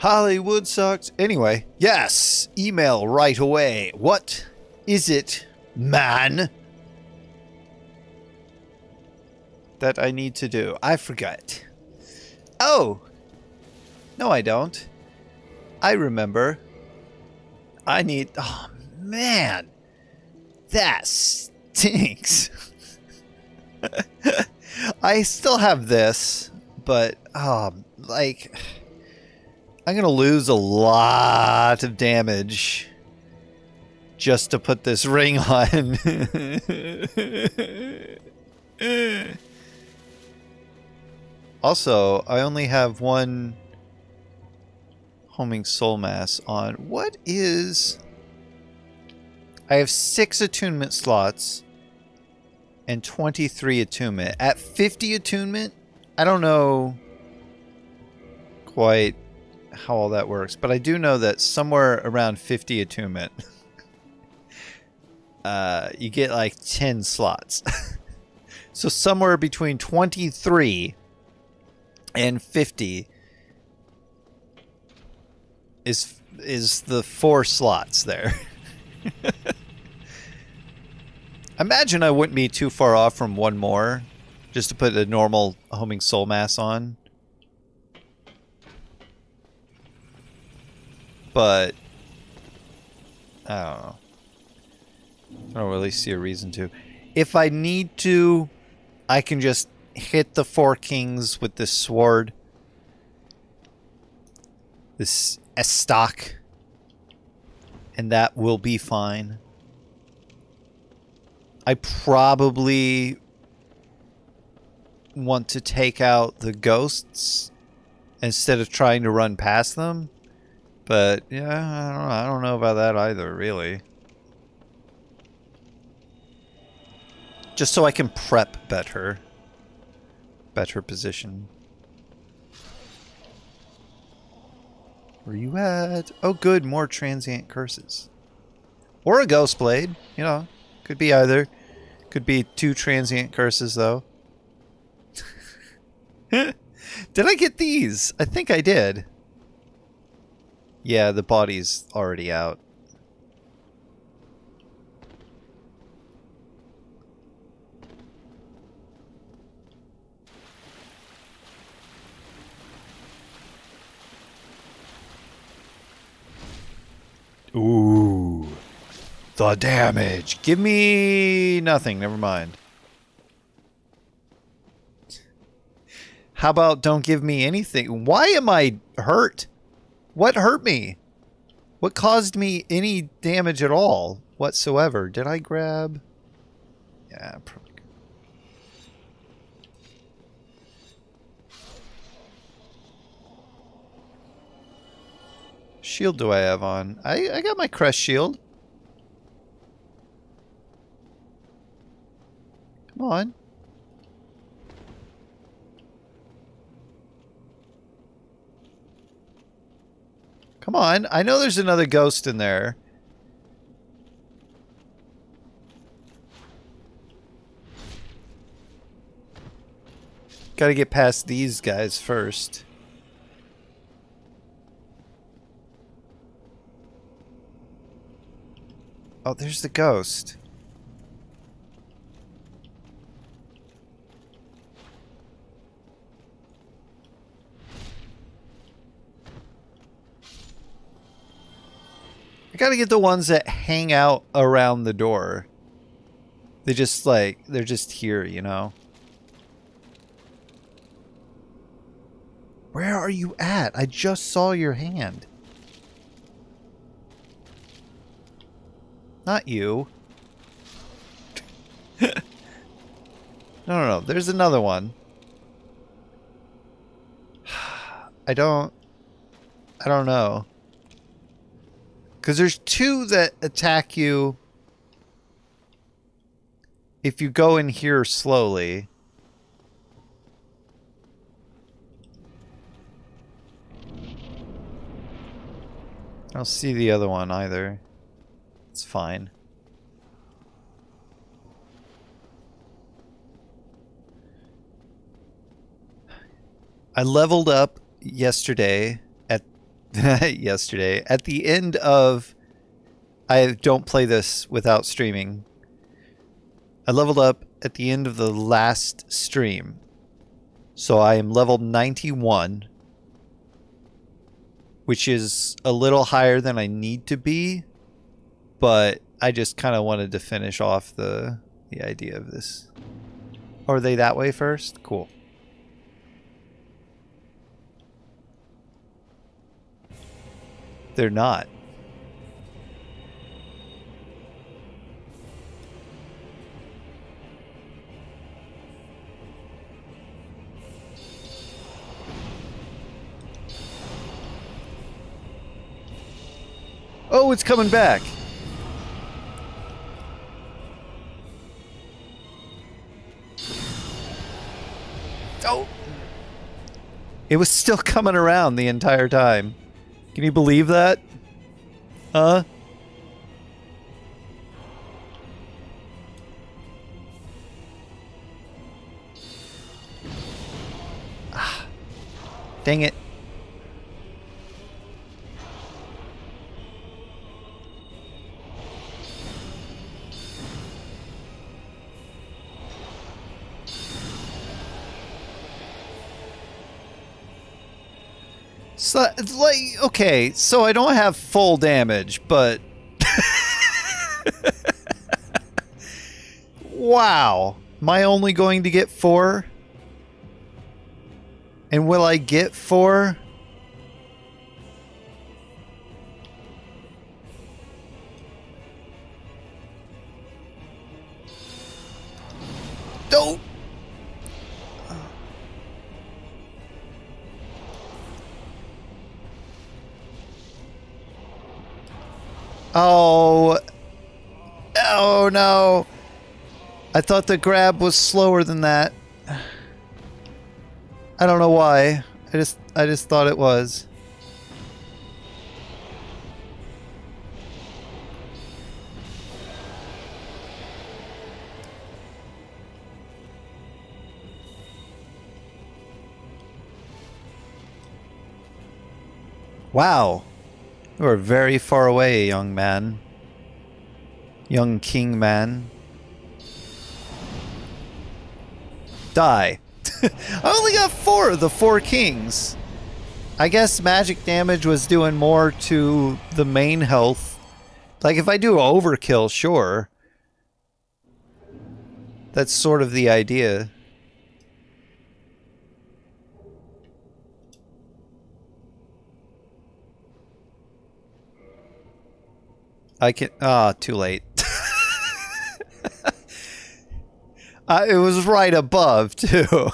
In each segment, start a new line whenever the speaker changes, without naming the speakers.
Hollywood sucks. Anyway, yes, email right away. What is it, man, that I need to do? I forgot. Oh, no, I don't. I remember. I need... Oh, man. That stinks. I still have this, but, like... I'm going to lose a lot of damage just to put this ring on. Also, I only have one homing soul mass on. What is... I have 6 attunement slots and 23 attunement. At 50 attunement, I don't know quite how all that works, but I do know that somewhere around 50 attunement, you get like 10 slots. So somewhere between 23 and 50 is the 4 slots there. Imagine I wouldn't be too far off from one more just to put a normal homing soul mass on. But I don't know. I don't really see a reason to. If I need to, I can just hit the 4 kings with this sword. This stock. And that will be fine. I probably want to take out the ghosts instead of trying to run past them. But yeah, I don't know about that either, really. Just so I can prep better. Better position. Where you at? Oh good, more transient curses. Or a ghost blade, you know. Could be either. Could be 2 transient curses, though. Did I get these? I think I did. Yeah, the body's already out. Ooh. The damage. Give me nothing. Never mind. How about don't give me anything? Why am I hurt? What hurt me? What caused me any damage at all whatsoever? Did I grab? Yeah, probably. Shield do I have on? I got my crest shield. Come on. Come on. I know there's another ghost in there. Gotta get past these guys first. Oh, there's the ghost. I gotta get the ones that hang out around the door. They just like, they're just here, you know? Where are you at? I just saw your hand. Not you. No. There's another one. I don't know. Because there's 2 that attack you if you go in here slowly. I don't see the other one either. It's fine. I leveled up yesterday at yesterday. At the end of... I don't play this without streaming. I leveled up at the end of the last stream. So I am level 91. Which is a little higher than I need to be. But I just kind of wanted to finish off the idea of this. Are they that way first? Cool. They're not. Oh, it's coming back. Oh. It was still coming around the entire time. Can you believe that? Huh? Ah. Dang it. So, like, okay, so I don't have full damage, but... Wow. Am I only going to get 4? And will I get 4? Don't! Oh. Oh no. I thought the grab was slower than that. I don't know why. I just thought it was. Wow. You are very far away, young man. Young king man. Die. I only got 4 of the 4 kings. I guess magic damage was doing more to the main health. Like if I do overkill, sure. That's sort of the idea. I can... Ah, too late. It was right above, too.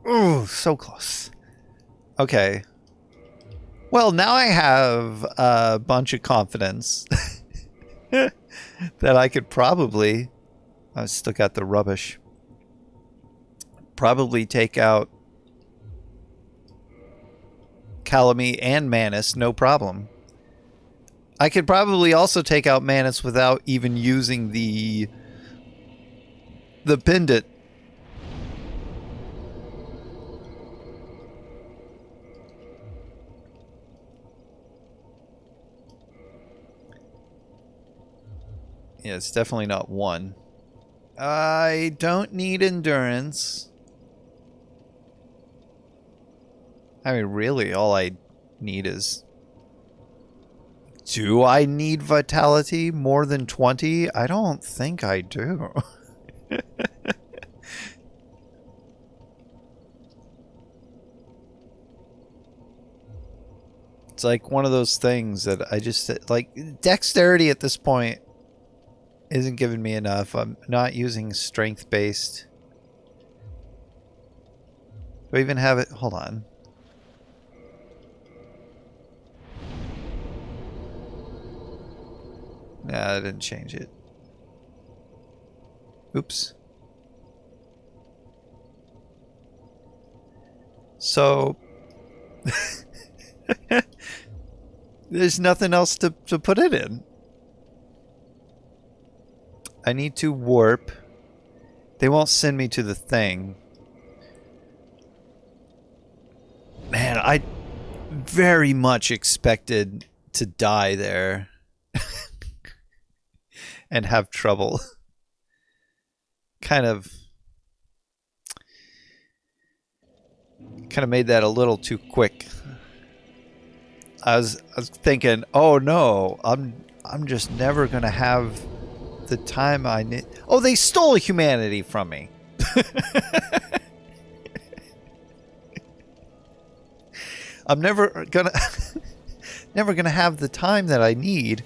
Ooh, so close. Okay. Well, now I have a bunch of confidence that I could probably... I still got the rubbish. Probably take out Calamy and Manus, no problem. I could probably also take out Manus without even using the pendant. Yeah, it's definitely not 1. I don't need endurance. I mean, really, all I need is... Do I need vitality more than 20? I don't think I do. It's like one of those things that I just... Like, dexterity at this point isn't giving me enough. I'm not using strength-based. Do I even have it? Hold on. Nah, I didn't change it. Oops. So... There's nothing else to put it in. I need to warp. They won't send me to the thing. Man, very much expected to die there and have trouble. Kind of made that a little too quick. I was thinking, oh no, I'm just never gonna have the time I need. Oh, they stole humanity from me. I'm never gonna have the time that I need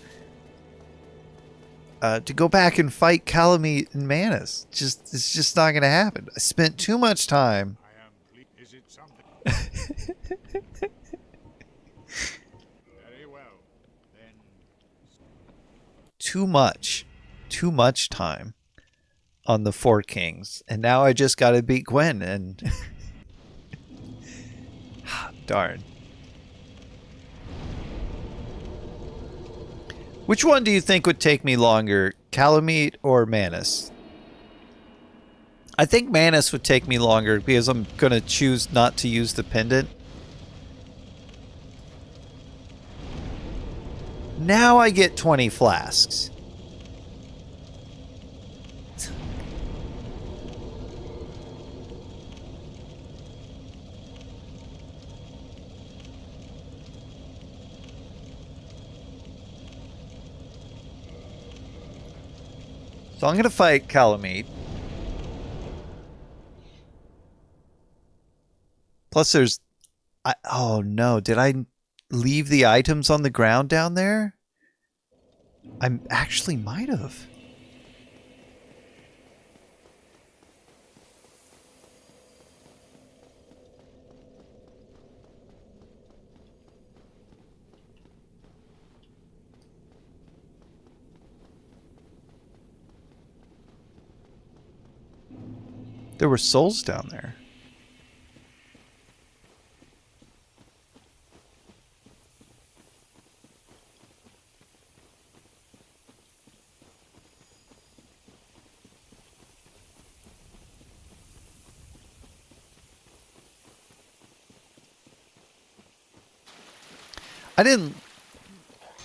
to go back and fight Calamite and Manus. It's just not gonna happen. I spent too much time.
Is it something? Very well. Then
Too much time on the Four Kings, and now I just got to beat Gwen and darn. Which one do you think would take me longer, Calamite or Manus? I think Manus would take me longer because I'm going to choose not to use the pendant. Now I get 20 flasks. So I'm going to fight Calamite. Plus there's... oh no, did I leave the items on the ground down there? I actually might have. There were souls down there. I didn't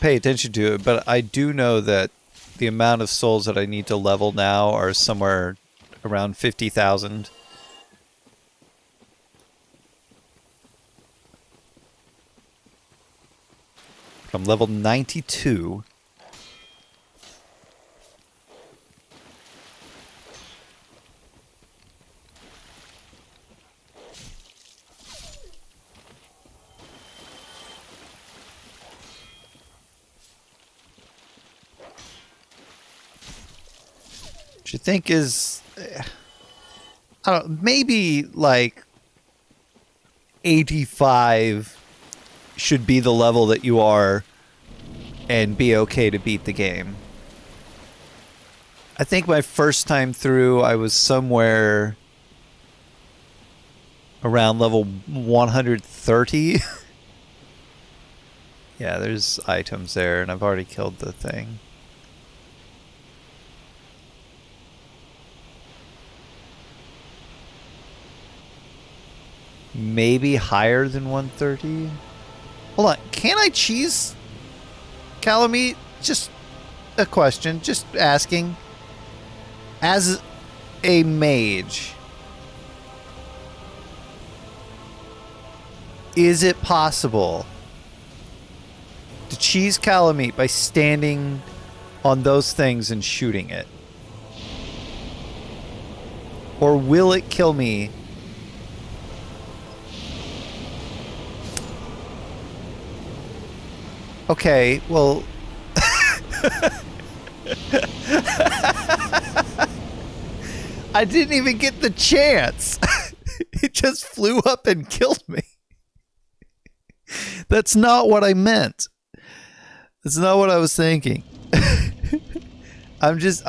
pay attention to it, but I do know that the amount of souls that I need to level now are somewhere around 50,000. I'm level 92. Which you think is... I don't, maybe like 85 should be the level that you are and be okay to beat the game. I think my first time through I was somewhere around level 130. Yeah, there's items there and I've already killed the thing. Maybe higher than 130. Hold on, can I cheese Calamite? Just a question, just asking. As a mage, is it possible to cheese Calamite by standing on those things and shooting it? Or will it kill me? Okay, well... I didn't even get the chance. It just flew up and killed me. That's not what I meant. That's not what I was thinking. I'm just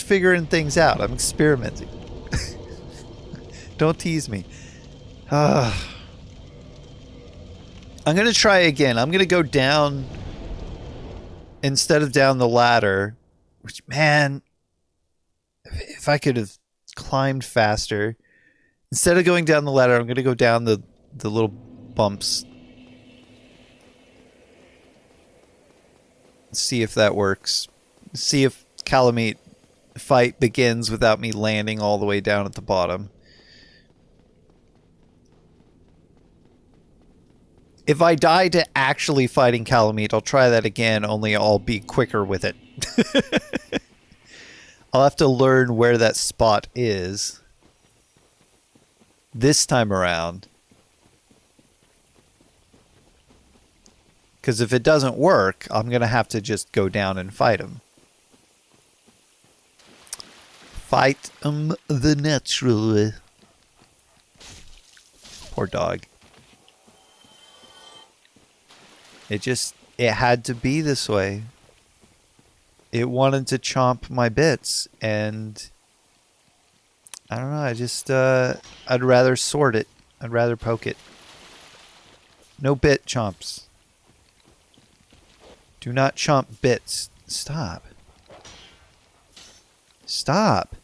figuring things out. I'm experimenting. Don't tease me. I'm going to try again. I'm going to go down instead of down the ladder. Which, man, if I could have climbed faster. Instead of going down the ladder, I'm going to go down the little bumps See if that works. See if Calamite fight begins without me landing all the way down at the bottom. If I die to actually fighting Calamite, I'll try that again, only I'll be quicker with it. I'll have to learn where that spot is this time around. Because if it doesn't work, I'm going to have to just go down and fight him. Fight him the natural way. Poor dog. It had to be this way. It wanted to chomp my bits, and I don't know, I'd rather sort it. I'd rather poke it. No bit chomps. Do not chomp bits. Stop. Stop.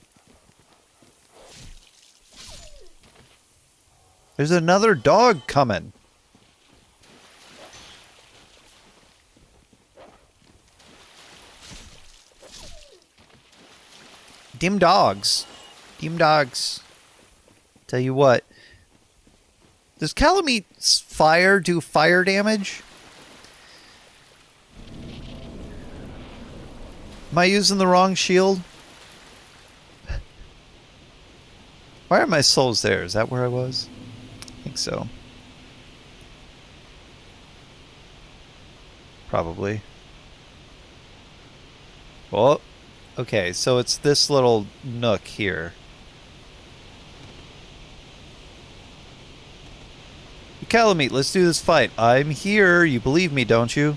There's another dog coming. Dim dogs. Dim dogs. Tell you what. Does Calamite's fire do fire damage? Am I using the wrong shield? Why are my souls there? Is that where I was? I think so. Probably. Well, okay, so it's this little nook here. Calamite, let's do this fight. I'm here. You believe me, don't you?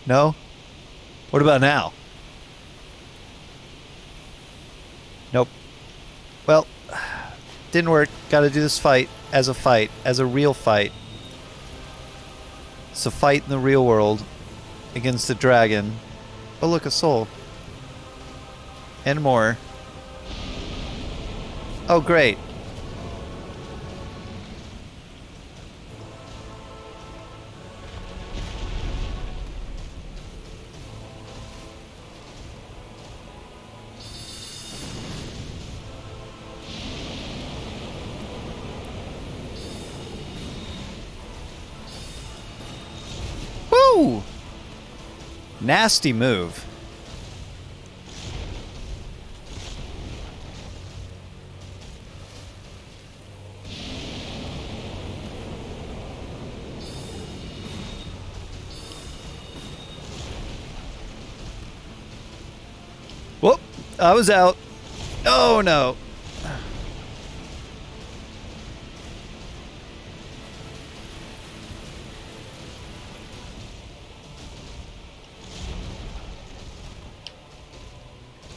No? What about now? Nope. Well, didn't work. Gotta do this fight, as a real fight. It's a fight in the real world against the dragon. Oh, look, a soul. And more. Oh, great. Woo! Nasty move. Whoop! I was out. Oh no.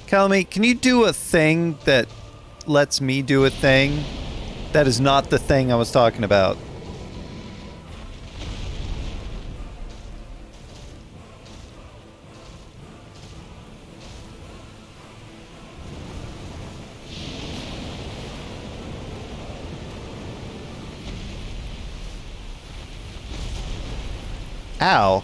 Calamite, can you do a thing that lets me do a thing? That is not the thing I was talking about. Ow.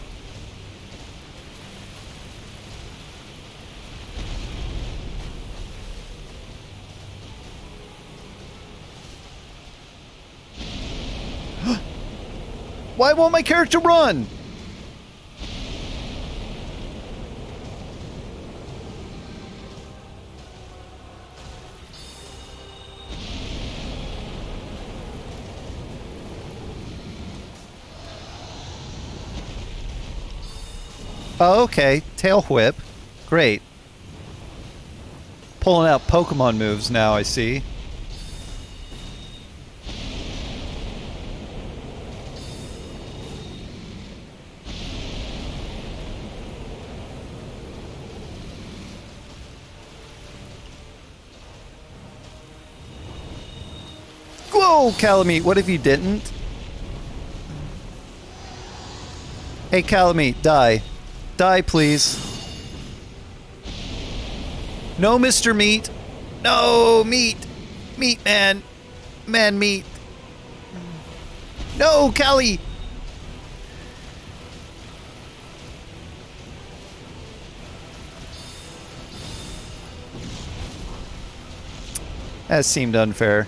Why won't my character run? Oh, okay. Tail whip. Great. Pulling out Pokemon moves now, I see. Whoa, Calamite, what if you didn't? Hey, Calamite, die. Die, please. No, Mr. Meat. No, meat. Meat, man. Man, meat. No, Callie. That seemed unfair.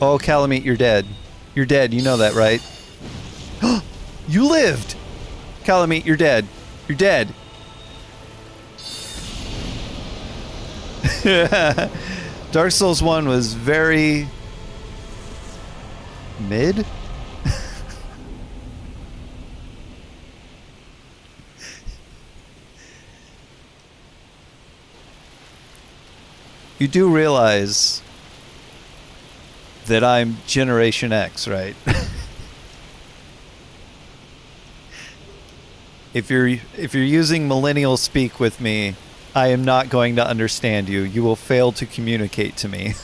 Oh, Calamite, you're dead. You're dead. You know that, right? You lived! Calamite, you're dead. You're dead. Dark Souls 1 was very... mid? You do realize that I'm Generation X, right? If you're using millennial speak with me, I am not going to understand you. You will fail to communicate to me.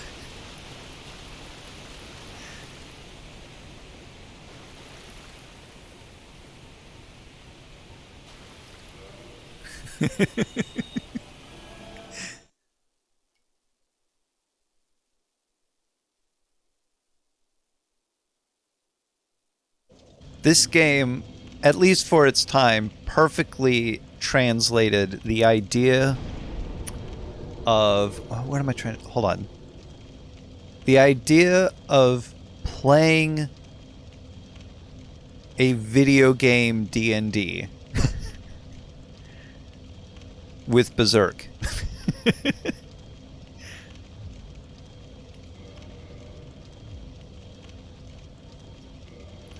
This game, at least for its time, perfectly translated the idea of... oh, what am I trying to... hold on. The idea of playing a video game D&D with Berserk.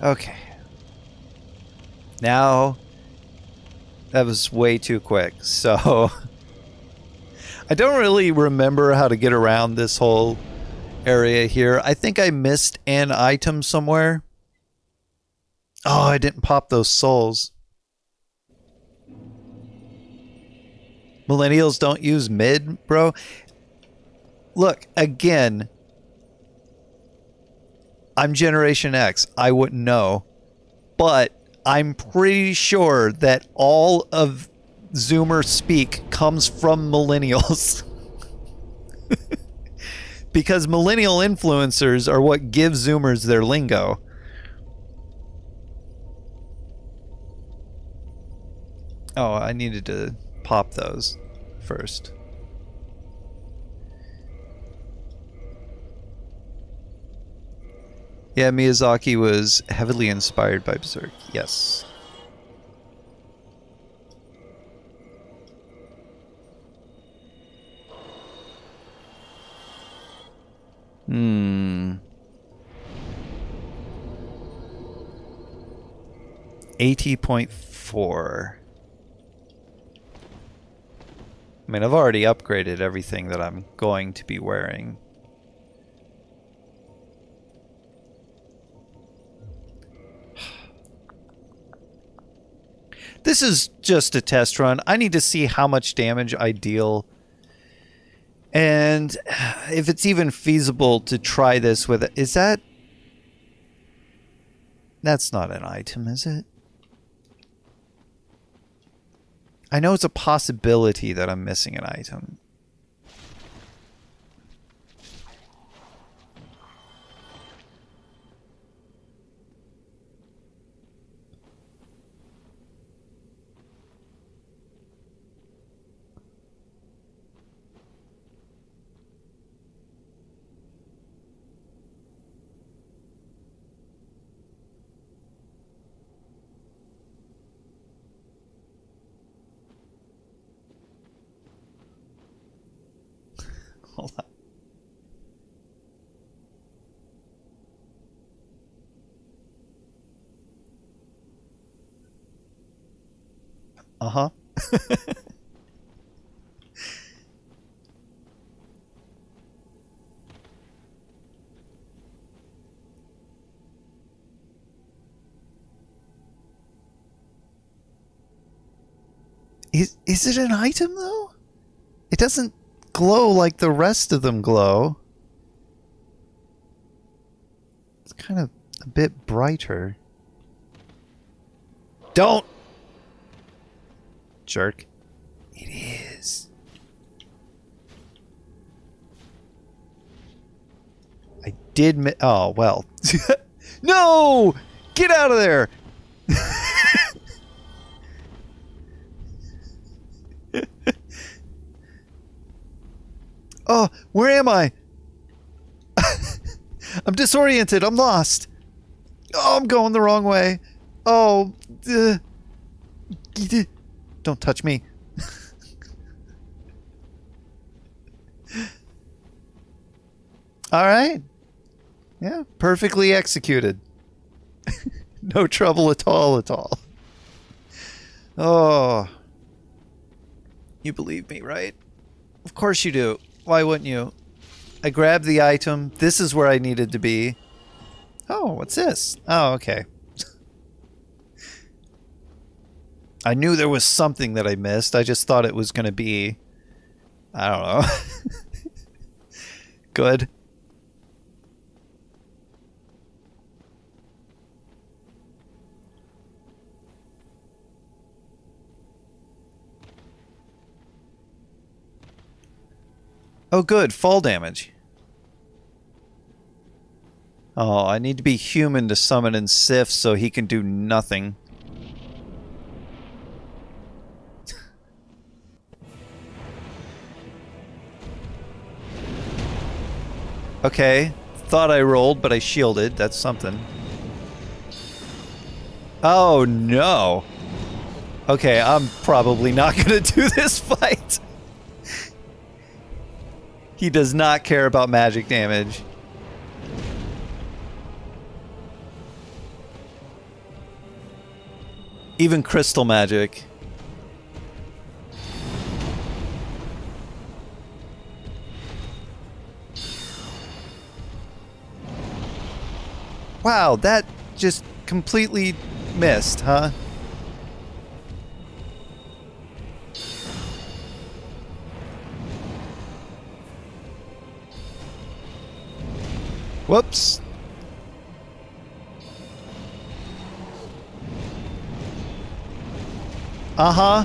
Okay. Now, that was way too quick, so I don't really remember how to get around this whole area here. I think I missed an item somewhere. Oh, I didn't pop those souls. Millennials don't use mid, bro. Look, again, I'm Generation X. I wouldn't know. But I'm pretty sure that all of Zoomer speak comes from millennials. Because millennial influencers are what give Zoomers their lingo. Oh, I needed to pop those first. Yeah, Miyazaki was heavily inspired by Berserk. Yes. Hmm. 80.4. I mean, I've already upgraded everything that I'm going to be wearing. This is just a test run. I need to see how much damage I deal. And if it's even feasible to try this with it. Is that... that's not an item, is it? I know it's a possibility that I'm missing an item. Hold on. Uh-huh. Is it an item, though? It doesn't glow like the rest of them glow. It's kind of a bit brighter. Don't! Jerk. It is. I did oh, well. No! Get out of there! Oh, where am I? I'm disoriented. I'm lost. Oh, I'm going the wrong way. Oh. Don't touch me. All right. Yeah, perfectly executed. No trouble at all, at all. Oh. You believe me, right? Of course you do. Why wouldn't you? I grabbed the item. This is where I needed to be. Oh, what's this? Oh, okay. I knew there was something that I missed. I just thought it was going to be... I don't know. Good. Oh, good. Fall damage. Oh, I need to be human to summon in Sif so he can do nothing. Okay. Thought I rolled, but I shielded. That's something. Oh, no. Okay, I'm probably not going to do this fight. He does not care about magic damage. Even crystal magic. Wow, that just completely missed, huh? Whoops. Uh-huh.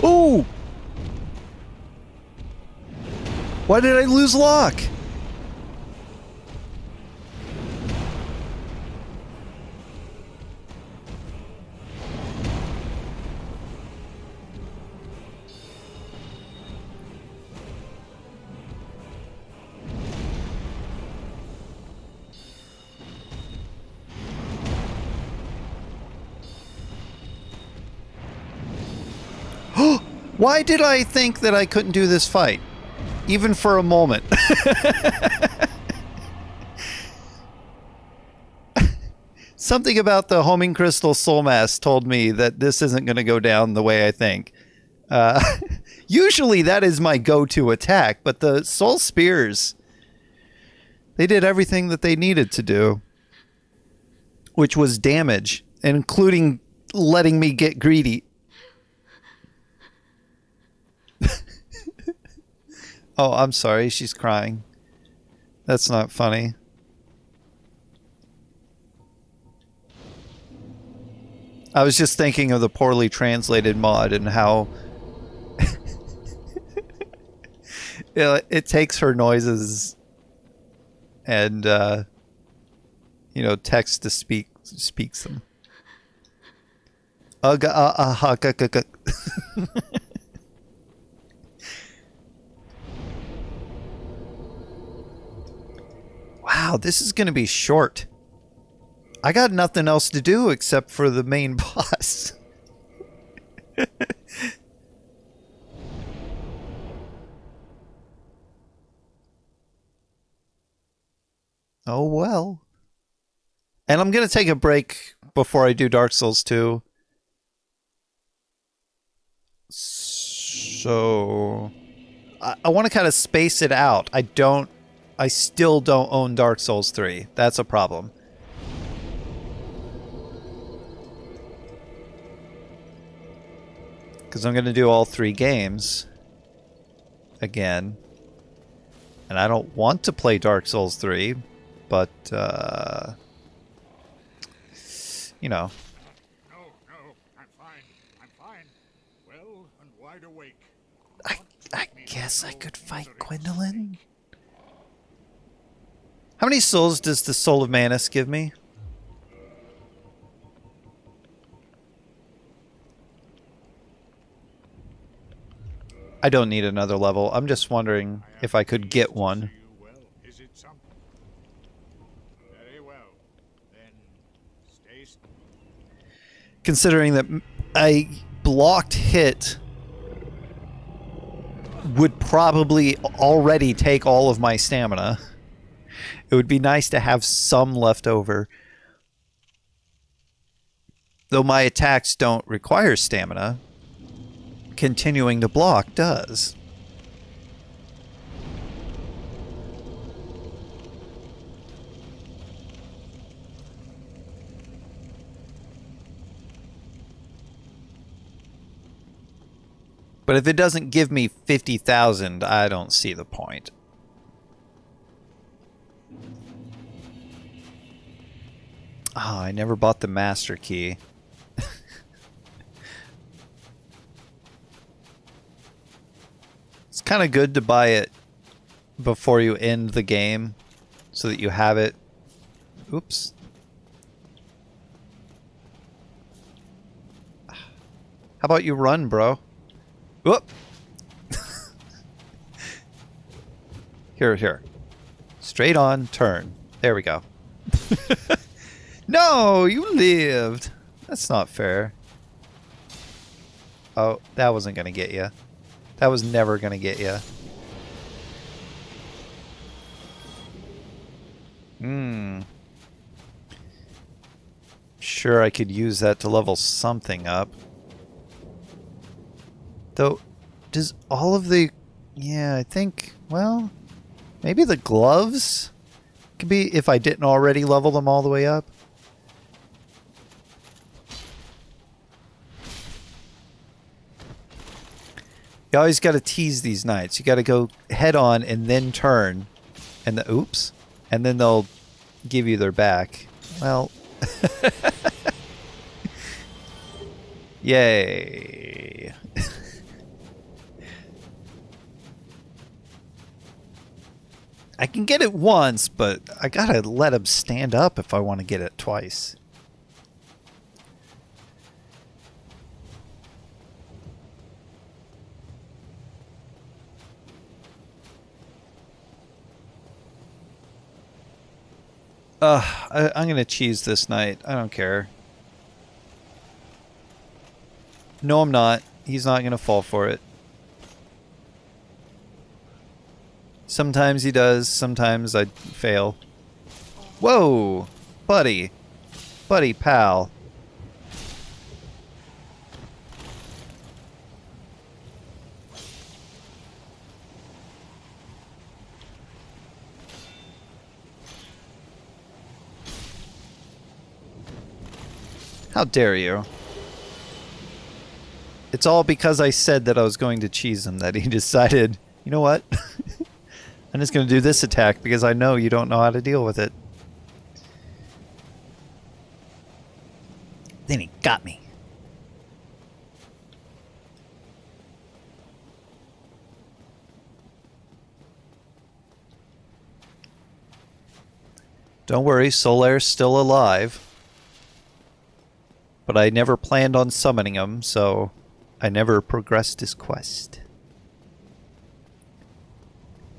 Oh! Why did I lose lock? Why did I think that I couldn't do this fight? Even for a moment. Something about the homing crystal soul mass told me that this isn't going to go down the way I think. Usually that is my go-to attack, but the soul spears, they did everything that they needed to do, which was damage, including letting me get greedy. Oh, I'm sorry. She's crying. That's not funny. I was just thinking of the poorly translated mod and how it takes her noises and you know, text to speaks them. Wow, this is going to be short. I got nothing else to do except for the main boss. Oh well. And I'm going to take a break before I do Dark Souls 2. So I want to kind of space it out. I still don't own Dark Souls 3. That's a problem. Because I'm going to do all 3 games again. And I don't want to play Dark Souls 3, but, you know.
No, I'm fine. well and wide awake.
I guess I could fight Gwendolyn. How many souls does the Soul of Manus give me? I don't need another level. I'm just wondering if I could get one.
Well, is it something? Very well. Then stay.
Considering that I blocked hit would probably already take all of my stamina. It would be nice to have some left over. Though my attacks don't require stamina, continuing to block does. But if it doesn't give me 50,000, I don't see the point. Oh, I never bought the master key. It's kind of good to buy it before you end the game so that you have it. Oops. How about you run, bro? Whoop. Here. Straight on, turn. There we go. No, you lived. That's not fair. Oh, that wasn't going to get you. That was never going to get you. Sure, I could use that to level something up. Though, does all of the... Yeah, I think... Well, maybe the gloves could be if I didn't already level them all the way up. You always got to tease these knights. You got to go head on and then turn. And the... Oops. And then they'll give you their back. Well... Yay. I can get it once, but I gotta let him stand up if I want to get it twice. I'm gonna cheese this knight. I don't care. No, I'm not. He's not gonna fall for it. Sometimes he does. Sometimes I fail. Whoa! Buddy. Buddy, pal. How dare you? It's all because I said that I was going to cheese him that he decided, you know what? I'm just going to do this attack because I know you don't know how to deal with it. Then he got me. Don't worry, Solaire's still alive. But I never planned on summoning him, so I never progressed his quest.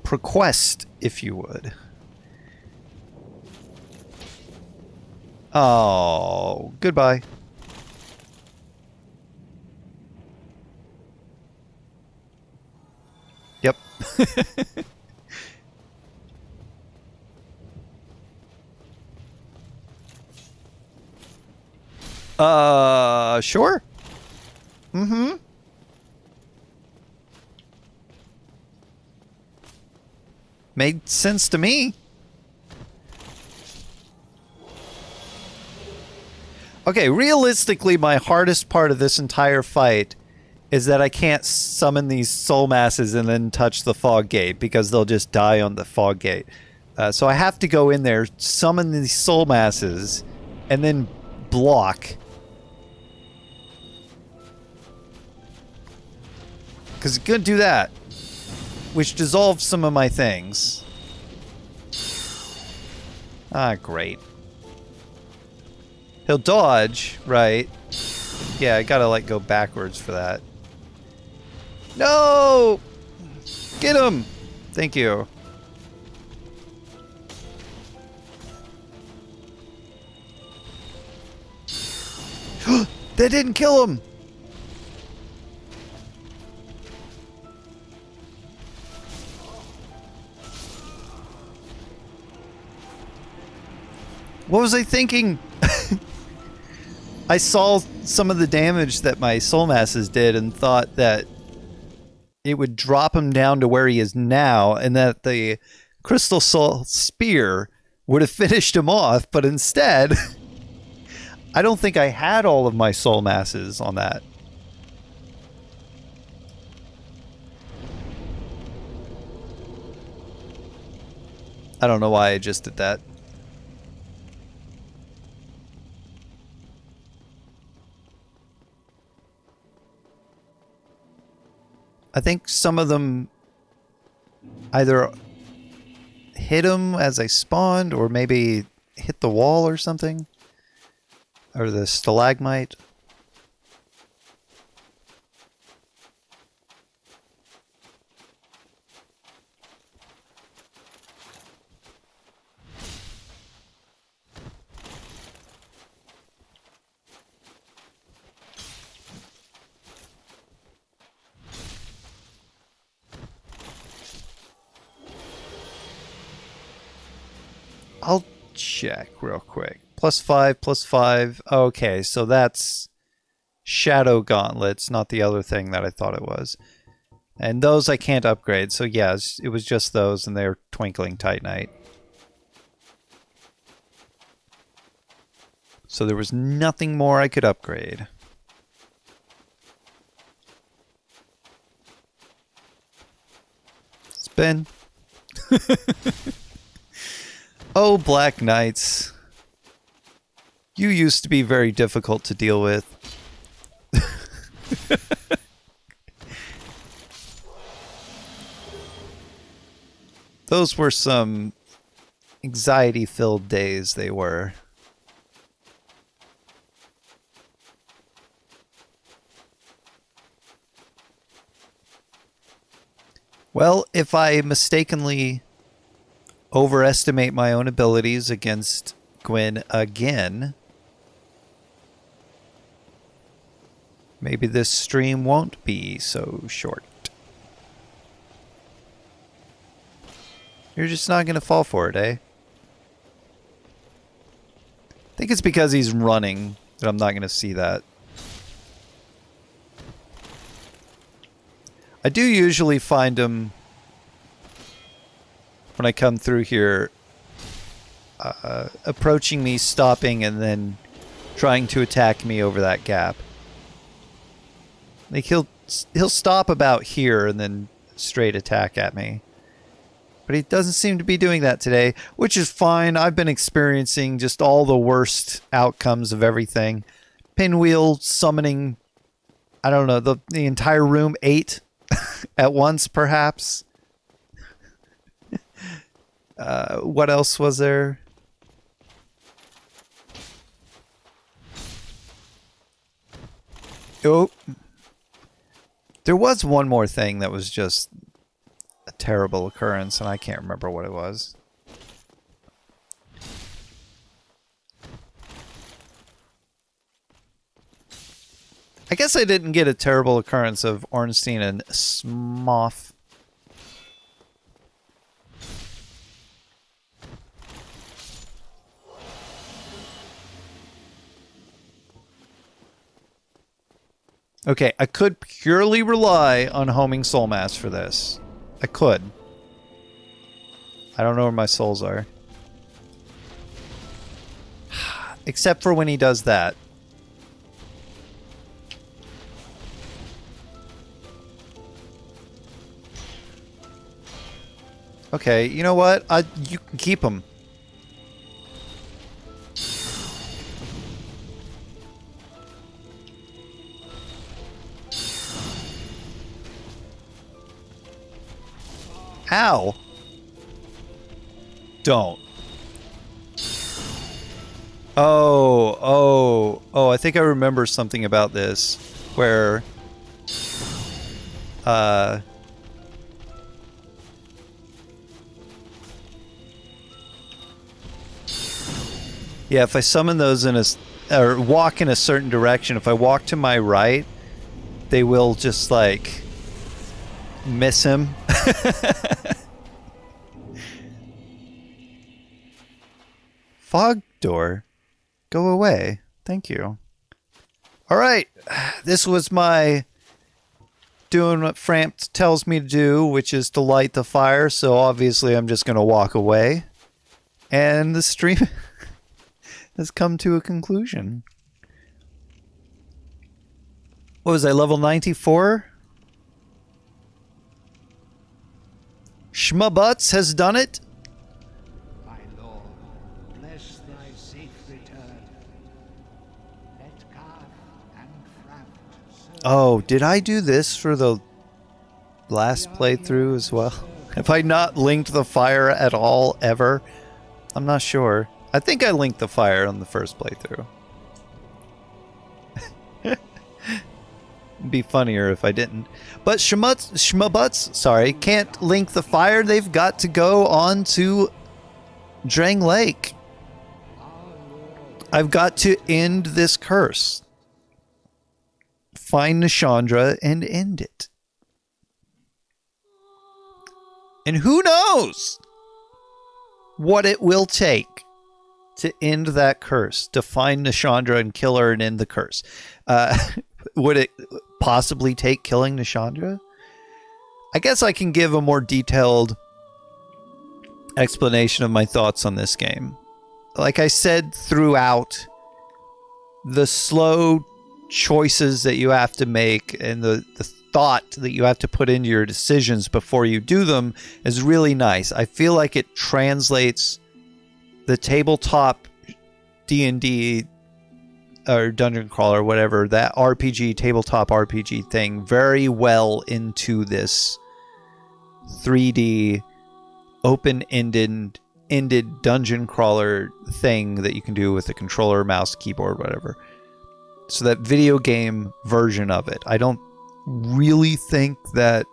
Proquest, if you would. Oh, goodbye. Yep. Sure. Mm-hmm. Made sense to me. Okay, realistically, my hardest part of this entire fight is that I can't summon these soul masses and then touch the fog gate because they'll just die on the fog gate. So I have to go in there, summon these soul masses, and then block. Because it's going to do that. Which dissolves some of my things. Ah, great. He'll dodge, right? Yeah, I gotta, like, go backwards for that. No! Get him! Thank you. That didn't kill him! What was I thinking? I saw some of the damage that my soul masses did and thought that it would drop him down to where he is now and that the crystal soul spear would have finished him off, but instead I don't think I had all of my soul masses on that. I don't know why I just did that. I think some of them either hit him as I spawned or maybe hit the wall or something. Or the stalagmite. I'll check real quick. +5, +5. Okay, so that's Shadow Gauntlets, not the other thing that I thought it was. And those I can't upgrade, so yeah, it was just those, and they're Twinkling Titanite. So there was nothing more I could upgrade. Spin. Oh, Black Knights. You used to be very difficult to deal with. Those were some anxiety-filled days, they were. Well, if I mistakenly overestimate my own abilities against Gwyn again, maybe this stream won't be so short. You're just not going to fall for it, eh? I think it's because he's running that I'm not going to see that. I do usually find him when I come through here, approaching me, stopping, and then trying to attack me over that gap. Like he'll stop about here and then straight attack at me. But he doesn't seem to be doing that today, which is fine. I've been experiencing just all the worst outcomes of everything. Pinwheel summoning, I don't know, the entire room 8 at once, perhaps. What else was there? Oh. There was one more thing that was just a terrible occurrence, and I can't remember what it was. I guess I didn't get a terrible occurrence of Ornstein and Smoth. Okay, I could purely rely on homing soul mass for this. I could. I don't know where my souls are. Except for when he does that. Okay, you know what? You can keep him. Ow. Don't. Oh, I think I remember something about this where yeah, if I summon those in or walk in a certain direction, if I walk to my right, they will just like miss him. Fog door. Go away. Thank you. Alright. This was my doing what Frampt tells me to do, which is to light the fire, so obviously I'm just going to walk away. And the stream has come to a conclusion. What was I, level 94? Schmabutz has done it.
My lord, bless thy safe return. Let Garth and Frampt serve.
Oh, did I do this for the last playthrough as well? Have I not linked the fire at all, ever? I'm not sure. I think I linked the fire on the first playthrough. It'd be funnier if I didn't. But Schmabutz, sorry, can't link the fire. They've got to go on to Drang Lake. I've got to end this curse. Find Nishandra and end it. And who knows what it will take to end that curse, to find Nishandra and kill her and end the curse. Would it possibly take killing Nishandra? I guess I can give a more detailed explanation of my thoughts on this game. Like I said throughout, the slow choices that you have to make and the thought that you have to put into your decisions before you do them is really nice. I feel like it translates the tabletop D&D or dungeon crawler, whatever, that RPG, tabletop RPG thing very well into this 3D open-ended dungeon crawler thing that you can do with a controller, mouse, keyboard, whatever. So that video game version of it. I don't really think that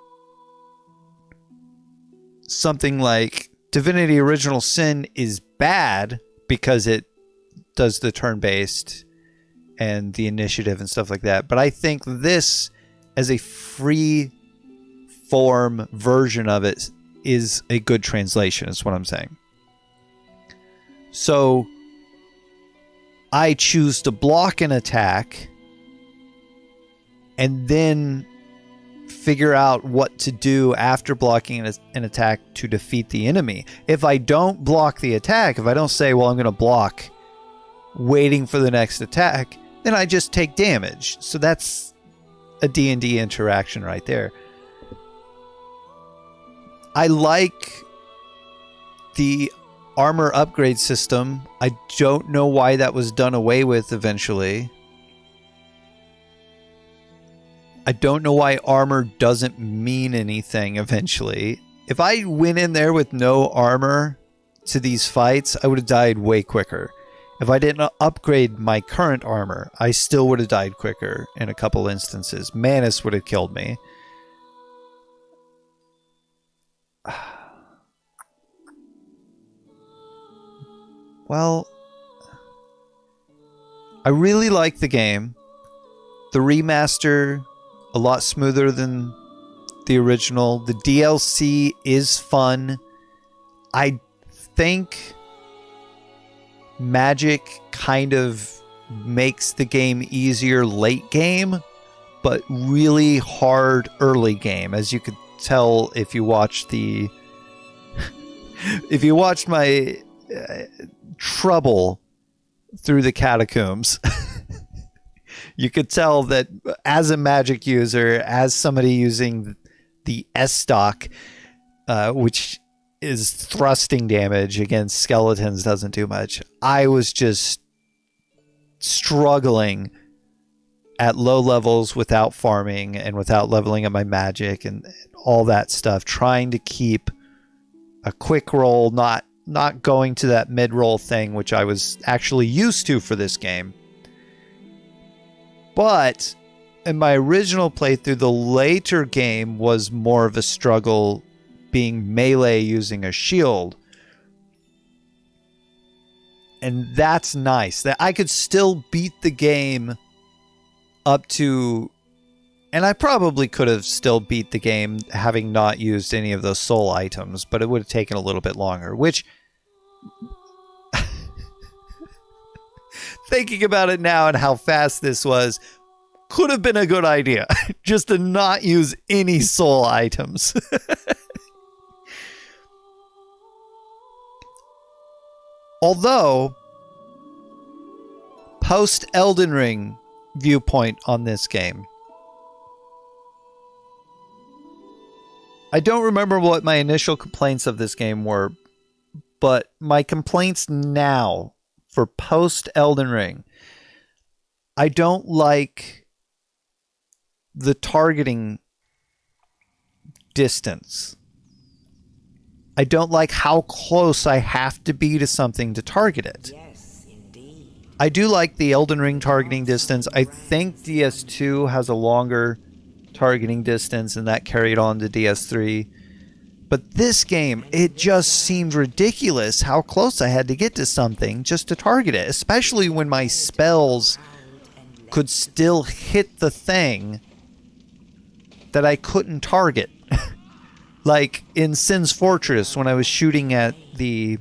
something like Divinity Original Sin is bad because it does the turn-based and the initiative and stuff like that. But I think this, as a free form version of it, is a good translation, is what I'm saying. So I choose to block an attack and then figure out what to do after blocking an attack to defeat the enemy. If I don't block the attack, if I don't say, well, I'm going to block waiting for the next attack, then I just take damage. So that's a D&D interaction right there. I like the armor upgrade system. I don't know why that was done away with eventually. I don't know why armor doesn't mean anything eventually. If I went in there with no armor to these fights, I would have died way quicker. If I didn't upgrade my current armor, I still would have died quicker in a couple instances. Manus would have killed me. Well, I really like the game. The remaster, a lot smoother than the original. The DLC is fun. I think magic kind of makes the game easier late game, but really hard early game, as you could tell if you watched the if you watched my trouble through the catacombs. You could tell that as a magic user, as somebody using the S-stock, which is thrusting damage against skeletons, doesn't do much. I was just struggling at low levels without farming and without leveling up my magic and all that stuff, trying to keep a quick roll, not going to that mid roll thing, which I was actually used to for this game. But in my original playthrough, the later game was more of a struggle being melee using a shield. And that's nice. That I could still beat the game up to... And I probably could have still beat the game having not used any of those soul items, but it would have taken a little bit longer, which... Thinking about it now and how fast this was, could have been a good idea. Just to not use any soul items. Although, post Elden Ring viewpoint on this game, I don't remember what my initial complaints of this game were, but my complaints now for post Elden Ring, I don't like the targeting distance. I don't like how close I have to be to something to target it.
Yes, indeed.
I do like the Elden Ring targeting distance. I think DS2 has a longer targeting distance, and that carried on to DS3. But this game, it just seemed ridiculous how close I had to get to something just to target it, especially when my spells could still hit the thing that I couldn't target. Like in Sin's Fortress, when I was shooting at the...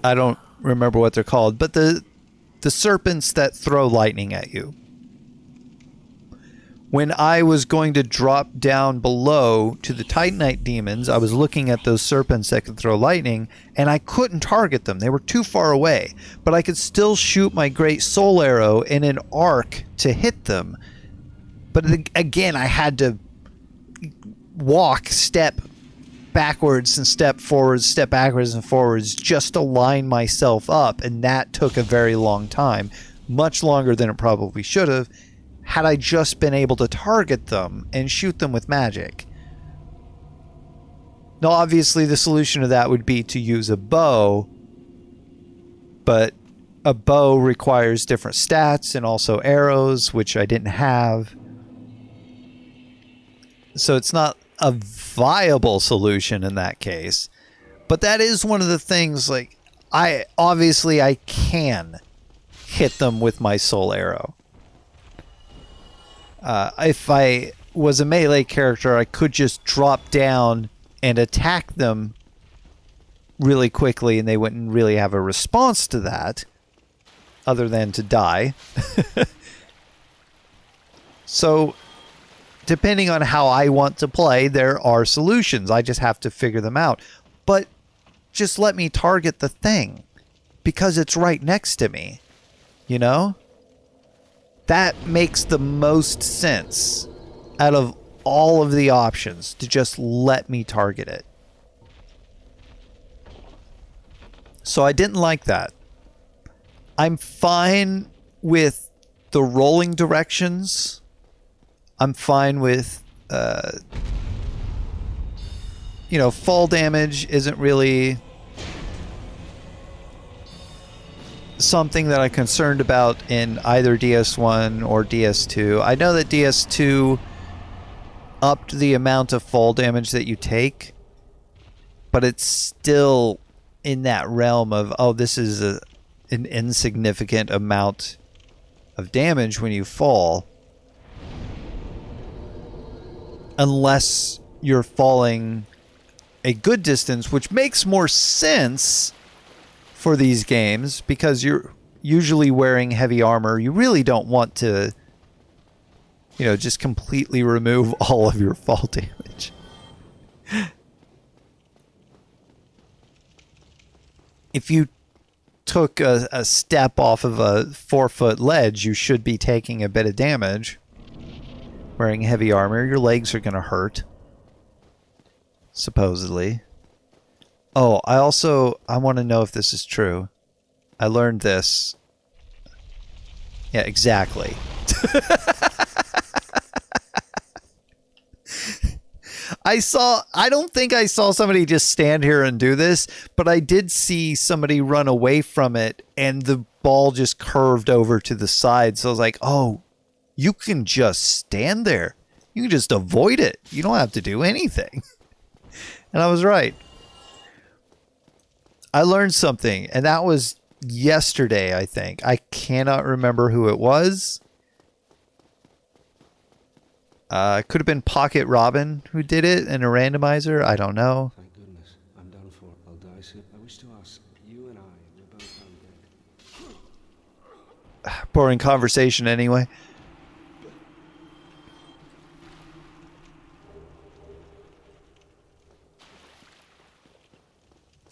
I don't remember what they're called, but the serpents that throw lightning at you. When I was going to drop down below to the Titanite demons, I was looking at those serpents that could throw lightning, and I couldn't target them. They were too far away. But I could still shoot my great soul arrow in an arc to hit them. But again, I had to walk, step backwards and step forwards, step backwards and forwards, just to line myself up. And that took a very long time. Much longer than it probably should have, had I just been able to target them and shoot them with magic. Now, obviously, the solution to that would be to use a bow, but a bow requires different stats and also arrows, which I didn't have. So it's not a viable solution in that case. But that is one of the things, like, I can hit them with my soul arrow. If I was a melee character, I could just drop down and attack them really quickly, and they wouldn't really have a response to that, other than to die. So, depending on how I want to play, there are solutions. I just have to figure them out. But just let me target the thing, because it's right next to me, you know? That makes the most sense out of all of the options, to just let me target it. So I didn't like that. I'm fine with the rolling directions. I'm fine with, fall damage isn't really something that I'm concerned about in either DS1 or DS2. I know that DS2 upped the amount of fall damage that you take, but it's still in that realm of, oh, this is an insignificant amount of damage when you fall. Unless you're falling a good distance, which makes more sense for these games, because you're usually wearing heavy armor. You really don't want to, just completely remove all of your fall damage. If you took a step off of a 4-foot ledge, you should be taking a bit of damage. Wearing heavy armor, your legs are going to hurt. Supposedly. Oh, I want to know if this is true. I learned this. Yeah, exactly. I don't think I saw somebody just stand here and do this, but I did see somebody run away from it and the ball just curved over to the side. So I was like, oh, you can just stand there. You can just avoid it. You don't have to do anything. And I was right. I learned something, and that was yesterday, I think. I cannot remember who it was. It could have been Pocket Robin who did it in a randomizer. I don't know.
Thank goodness. I'm done for. I'll die soon. I wish to ask, you and I, we're both found dead.
Boring conversation anyway.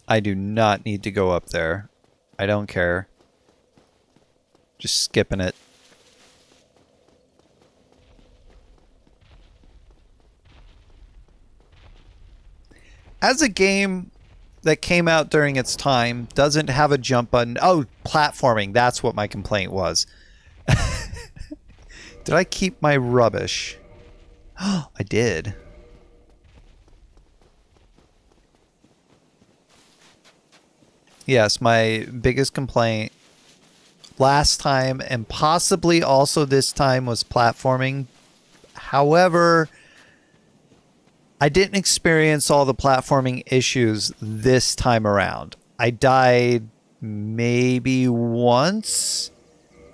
I do not need to go up there. I don't care. Just skipping it. As a game that came out during its time, doesn't have a jump button. Oh, platforming. That's what my complaint was. Did I keep my rubbish? I did. Yes, my biggest complaint last time and possibly also this time was platforming. However, I didn't experience all the platforming issues this time around. I died maybe once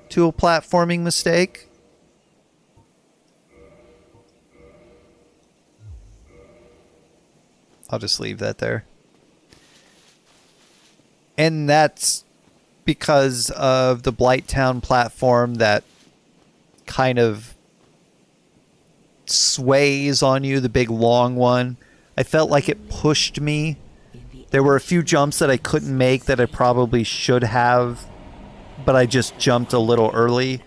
to a platforming mistake. I'll just leave that there. And that's because of the Blighttown platform that kind of sways on you, the big long one. I felt like it pushed me. There were a few jumps that I couldn't make that I probably should have, but I just jumped a little early.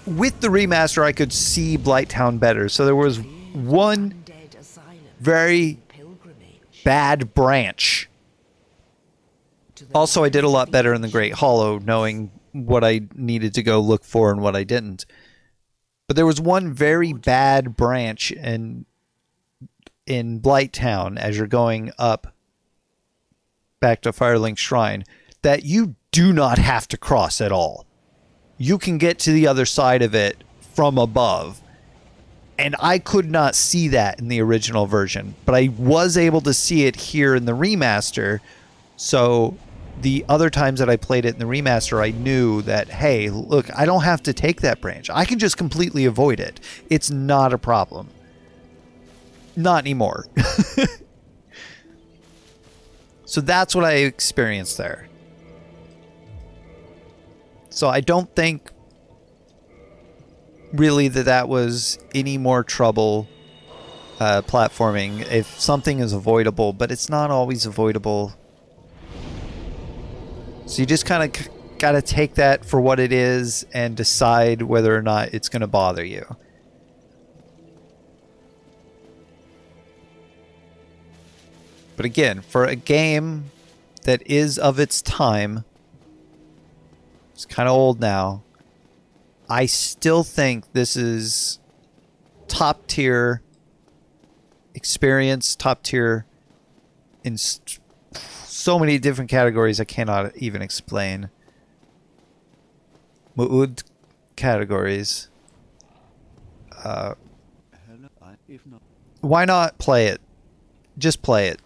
With the remaster, I could see Blighttown better. So there was one very bad branch. Also, I did a lot better in the Great Hollow, knowing what I needed to go look for and what I didn't. But there was one very bad branch in Blighttown as you're going up back to Firelink Shrine that you do not have to cross at all. You can get to the other side of it from above. And I could not see that in the original version, but I was able to see it here in the remaster. So the other times that I played it in the remaster, I knew that, hey, look, I don't have to take that branch. I can just completely avoid it. It's not a problem. Not anymore. So that's what I experienced there. So I don't think really that was any more trouble platforming if something is avoidable, but it's not always avoidable. So you just kind of got to take that for what it is and decide whether or not it's going to bother you. But again, for a game that is of its time, it's kind of old now, I still think this is top tier experience, top tier in so many different categories I cannot even explain. Mu'ud categories. Why not play it? Just play it.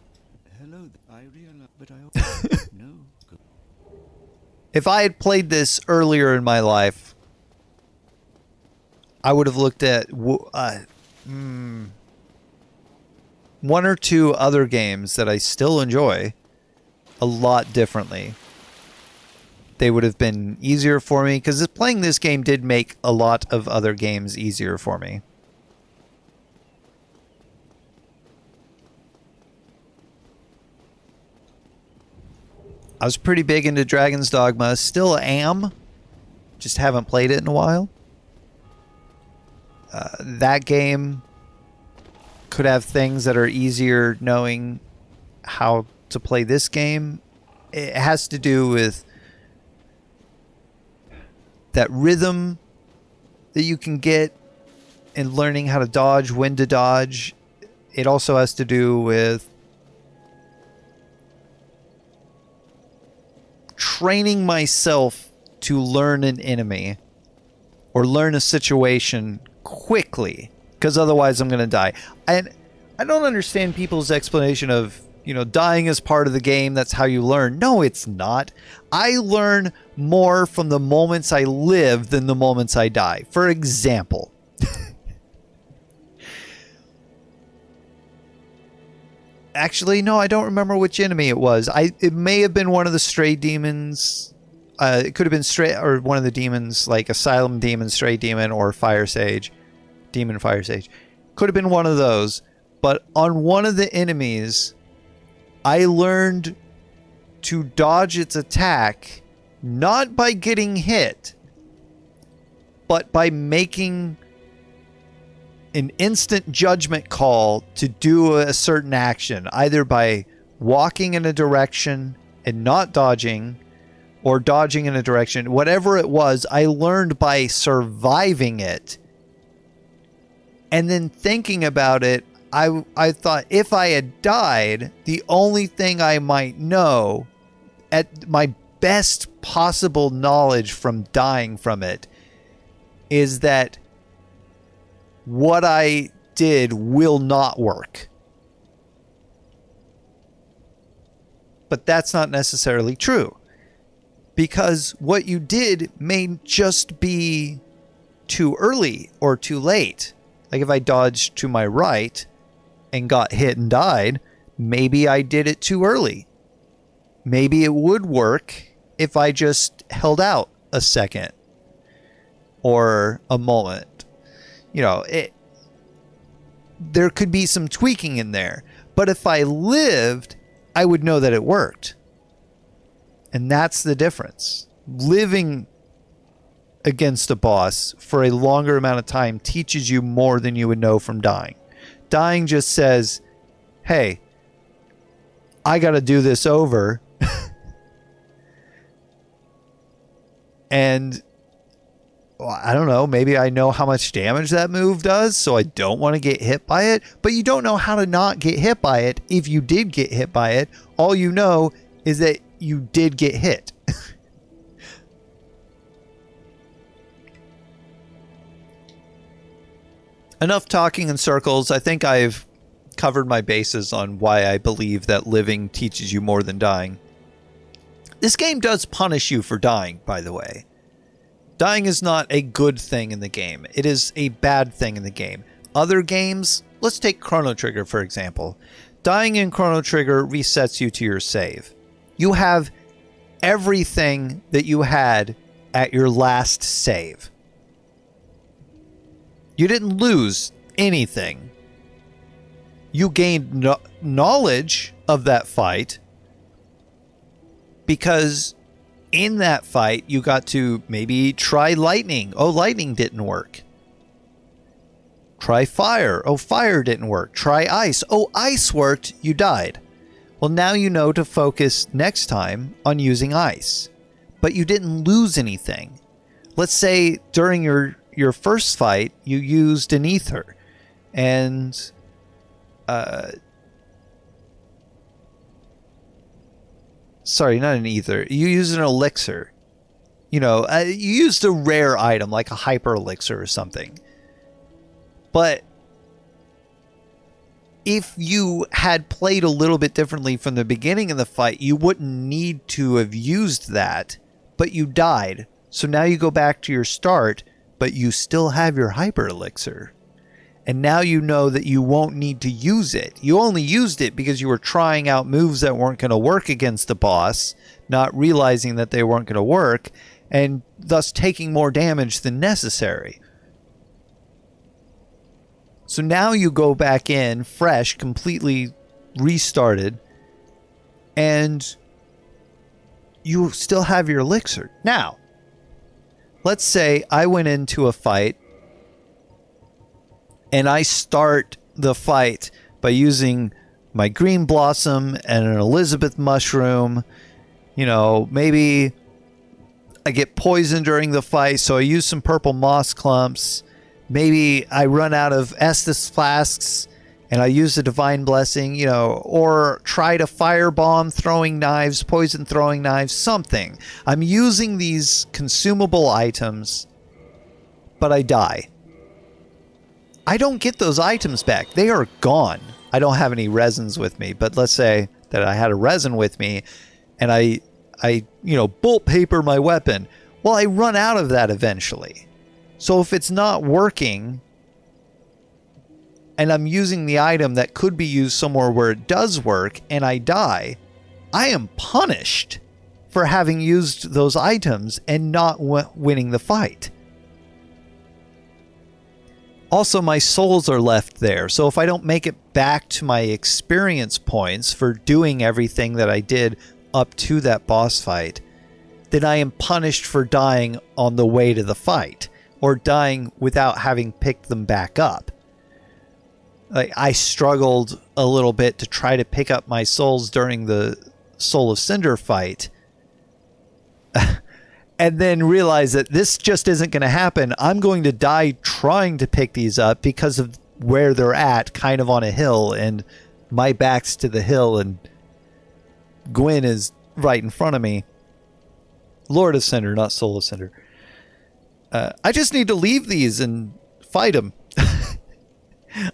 If I had played this earlier in my life, I would have looked at one or two other games that I still enjoy a lot differently. They would have been easier for me, because playing this game did make a lot of other games easier for me. I was pretty big into Dragon's Dogma. Still am. Just haven't played it in a while. That game could have things that are easier knowing how to play this game. It has to do with that rhythm that you can get in learning how to dodge, when to dodge. It also has to do with training myself to learn an enemy or learn a situation quickly, because otherwise I'm going to die. And I don't understand people's explanation of, dying is part of the game. That's how you learn. No, it's not. I learn more from the moments I live than the moments I die. For example, actually, no, I don't remember which enemy it was. It may have been one of the stray demons. It could have been stray, or one of the demons, like Asylum Demon, Stray Demon, or Fire Sage. Demon Fire Sage. Could have been one of those. But on one of the enemies, I learned to dodge its attack, not by getting hit, but by making an instant judgment call to do a certain action, either by walking in a direction and not dodging, or dodging in a direction. Whatever it was, I learned by surviving it. And then thinking about it, I thought if I had died, the only thing I might know, at my best possible knowledge from dying from it, is that what I did will not work. But that's not necessarily true, because what you did may just be too early or too late. Like if I dodged to my right and got hit and died, maybe I did it too early. Maybe it would work if I just held out a second or a moment. There could be some tweaking in there. But if I lived, I would know that it worked. And that's the difference. Living against a boss for a longer amount of time teaches you more than you would know from dying. Dying just says, hey, I got to do this over. And I don't know, maybe I know how much damage that move does, so I don't want to get hit by it. But you don't know how to not get hit by it. If you did get hit by it, all you know is that you did get hit. Enough talking in circles. I think I've covered my bases on why I believe that living teaches you more than dying. This game does punish you for dying, by the way. Dying is not a good thing in the game. It is a bad thing in the game. Other games, let's take Chrono Trigger for example. Dying in Chrono Trigger resets you to your save. You have everything that you had at your last save. You didn't lose anything. You gained knowledge of that fight because in that fight you got to maybe try lightning. Oh, lightning didn't work. Try fire. Oh, fire didn't work. Try ice. Oh, ice worked. You died. Well, now you know to focus next time on using ice. But you didn't lose anything. Let's say during your first fight, you used an ether, and sorry, not an ether. You used an elixir. You used a rare item like a hyper elixir or something. But if you had played a little bit differently from the beginning of the fight, you wouldn't need to have used that, but you died. So now you go back to your start, but you still have your hyper elixir. And now you know that you won't need to use it. You only used it because you were trying out moves that weren't going to work against the boss, not realizing that they weren't going to work, and thus taking more damage than necessary. So now you go back in fresh, completely restarted, and you still have your elixir. Now, let's say I went into a fight and I start the fight by using my green blossom and an Elizabeth mushroom. Maybe I get poisoned during the fight, so I use some purple moss clumps. Maybe I run out of Estus flasks and I use the divine blessing, you know, or try to firebomb throwing knives, poison throwing knives, something. I'm using these consumable items, but I die. I don't get those items back. They are gone. I don't have any resins with me, but let's say that I had a resin with me and I bolt paper my weapon. Well, I run out of that eventually. So if it's not working and I'm using the item that could be used somewhere where it does work and I die, I am punished for having used those items and not winning the fight. Also, my souls are left there. So if I don't make it back to my experience points for doing everything that I did up to that boss fight, then I am punished for dying on the way to the fight or dying without having picked them back up. Like, I struggled a little bit to try to pick up my souls during the Soul of Cinder fight and then realize that this just isn't going to happen. I'm going to die trying to pick these up because of where they're at, kind of on a hill, and my back's to the hill and Gwyn is right in front of me. Lord of Cinder, not Soul of Cinder. I just need to leave these and fight them.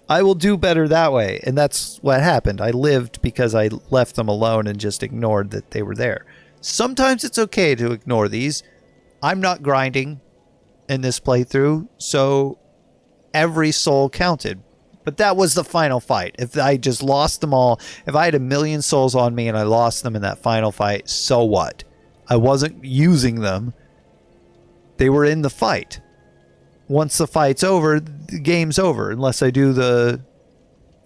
I will do better that way. And that's what happened. I lived because I left them alone and just ignored that they were there. Sometimes it's okay to ignore these. I'm not grinding in this playthrough, so every soul counted. But that was the final fight. If I just lost them all, if I had 1,000,000 souls on me and I lost them in that final fight, so what? I wasn't using them. They were in the fight. Once the fight's over, the game's over, unless I do the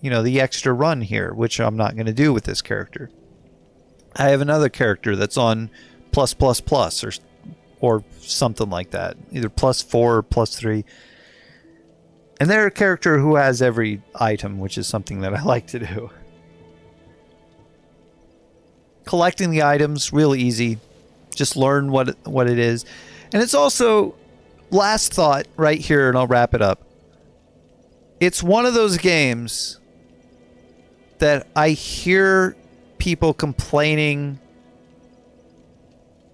extra run here, which I'm not going to do with this character. I have another character that's on +++ or something like that, either +4 or +3. And they're a character who has every item, which is something that I like to do. Collecting the items, real easy. Just learn what it is. And it's also, last thought right here, and I'll wrap it up. It's one of those games that I hear people complaining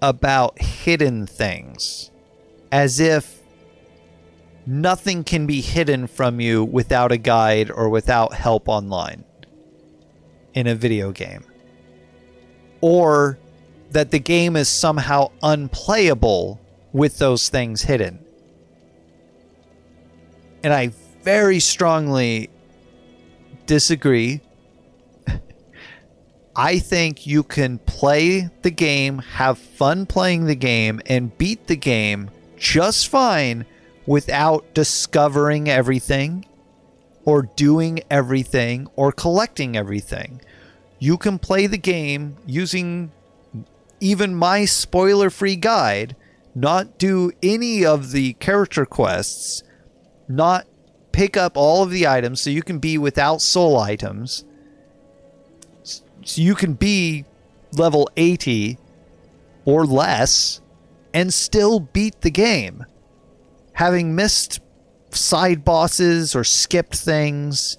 about hidden things, as if nothing can be hidden from you without a guide or without help online in a video game. Or that the game is somehow unplayable with those things hidden. And I very strongly disagree. I think you can play the game, have fun playing the game, and beat the game just fine without discovering everything or doing everything or collecting everything. You can play the game using even my spoiler-free guide, not do any of the character quests, not pick up all of the items, so you can be without soul items. So you can be level 80 or less and still beat the game, having missed side bosses or skipped things,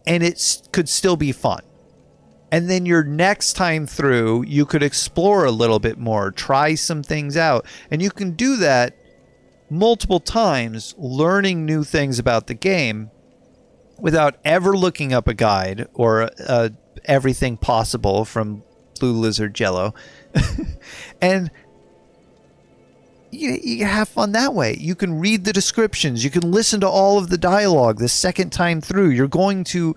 and it could still be fun. And then your next time through, you could explore a little bit more, try some things out, and you can do that multiple times, learning new things about the game without ever looking up a guide or everything possible from Blue Lizard Jello. And you have fun that way. You can read the descriptions. You can listen to all of the dialogue the second time through. You're going to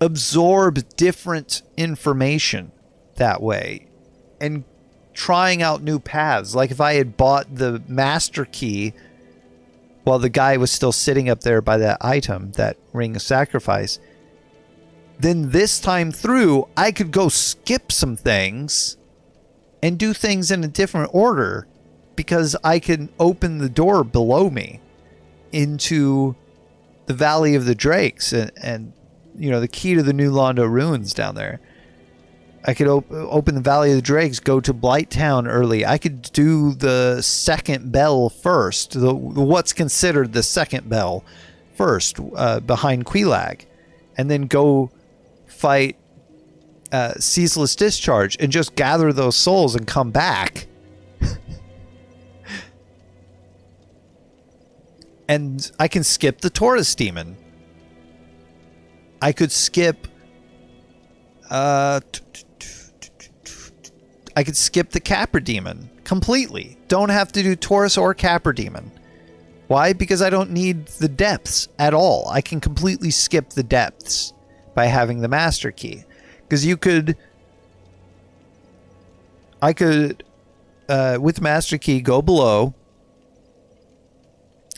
absorb different information that way and trying out new paths. Like if I had bought the master key while the guy was still sitting up there by that item, that ring of sacrifice, then this time through I could go skip some things and do things in a different order because I can open the door below me into the Valley of the Drakes and the key to the New Londo ruins down there. I could open the Valley of the Drakes, go to Blighttown early. I could do the second bell first, the what's considered the second bell first, behind Quelaag, and then go fight Ceaseless Discharge and just gather those souls and come back. And I can skip the Taurus Demon. I could skip I could skip the Capra Demon completely. Don't have to do Taurus or Capra Demon. Why? Because I don't need the depths at all. I can completely skip the depths by having the Master Key. Because I could, with Master Key, go below,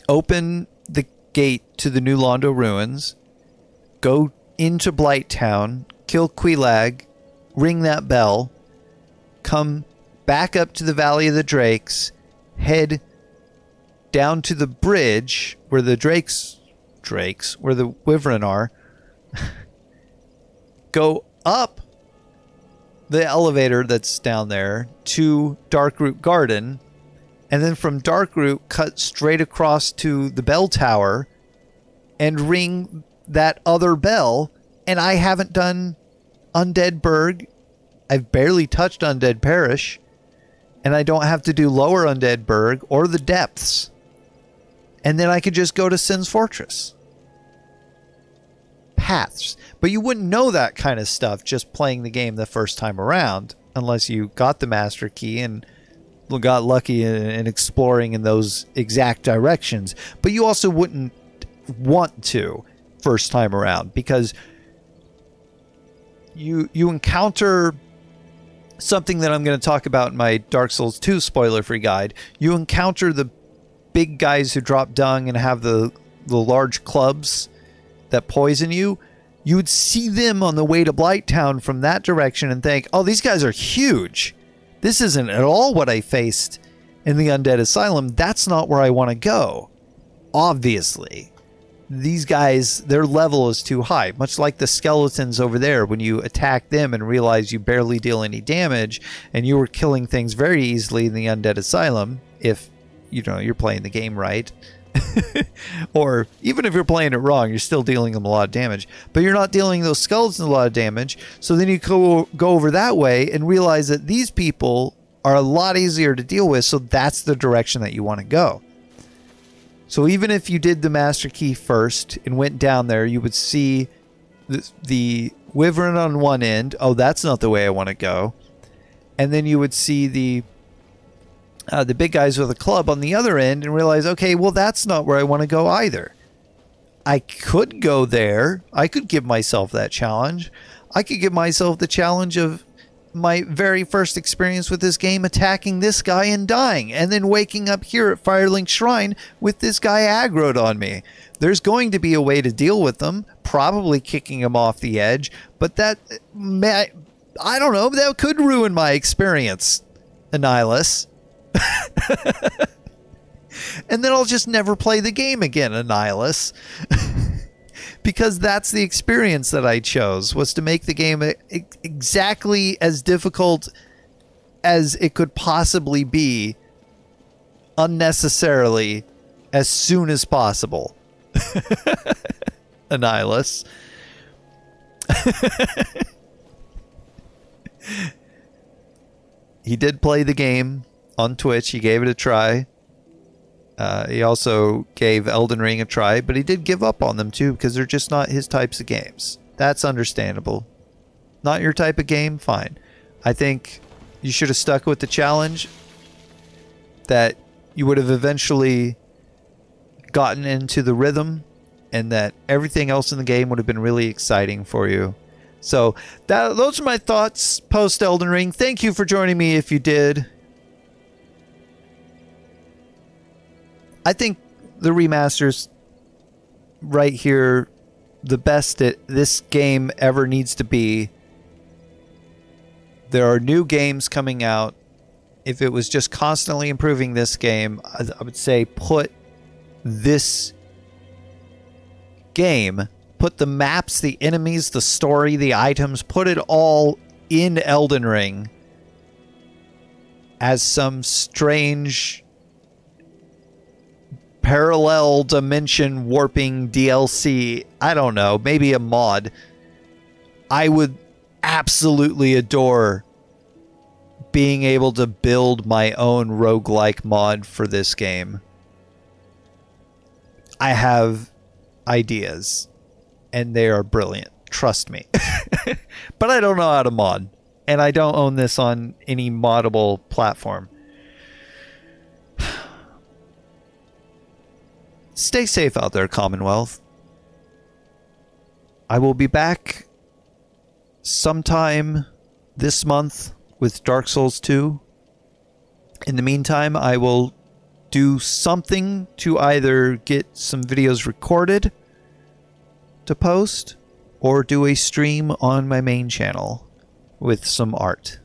open the gate to the New Londo Ruins, go into Blighttown, kill Quelaag, ring that bell, come back up to the Valley of the Drakes, head down to the bridge where the Drakes, where the Wyvern are, go up the elevator that's down there to Darkroot Garden, and then from Darkroot cut straight across to the bell tower and ring that other bell. And I haven't done Undead Burg. I've barely touched Undead Parish, and I don't have to do Lower Undead Burg or the Depths. And then I could just go to Sin's Fortress. Paths. But you wouldn't know that kind of stuff just playing the game the first time around, unless you got the Master Key and got lucky in exploring in those exact directions. But you also wouldn't want to first time around, because you encounter something that I'm going to talk about in my Dark Souls 2 spoiler-free guide. You encounter the big guys who drop dung and have the large clubs that poison you. You would see them on the way to Blighttown from that direction and think, oh, these guys are huge. This isn't at all what I faced in the Undead Asylum. That's not where I want to go. Obviously. These guys, their level is too high. Much like the skeletons over there, when you attack them and realize you barely deal any damage, and you were killing things very easily in the Undead Asylum, if you're playing the game right. Or even if you're playing it wrong, you're still dealing them a lot of damage. But you're not dealing those skeletons a lot of damage. So then you go over that way and realize that these people are a lot easier to deal with. So that's the direction that you want to go. So even if you did the Master Key first and went down there, you would see the Wyvern on one end. Oh, that's not the way I want to go. And then you would see the big guys with a club on the other end and realize, okay, well, that's not where I want to go either. I could go there. I could give myself that challenge. I could give myself the challenge of my very first experience with this game, attacking this guy and dying, and then waking up here at Firelink Shrine with this guy aggroed on me. There's going to be a way to deal with them, probably kicking him off the edge, but I don't know, that could ruin my experience, Annihilus. And then I'll just never play the game again, Annihilus. Because that's the experience that I chose, was to make the game exactly as difficult as it could possibly be, unnecessarily, as soon as possible. Annihilus. He did play the game on Twitch. He gave it a try. He also gave Elden Ring a try, but he did give up on them too, because they're just not his types of games. That's understandable. Not your type of game? Fine. I think you should have stuck with the challenge, that you would have eventually gotten into the rhythm, and that everything else in the game would have been really exciting for you. So those are my thoughts post Elden Ring. Thank you for joining me if you did. I think the remasters right here, the best that this game ever needs to be. There are new games coming out. If it was just constantly improving this game, I would say put this game, put the maps, the enemies, the story, the items, put it all in Elden Ring as some strange parallel dimension warping DLC, I don't know, maybe a mod, I would absolutely adore being able to build my own roguelike mod for this game. I have ideas, and they are brilliant. Trust me. But I don't know how to mod, and I don't own this on any moddable platform. Stay safe out there, Commonwealth. I will be back sometime this month with Dark Souls 2. In the meantime, I will do something to either get some videos recorded to post or do a stream on my main channel with some art.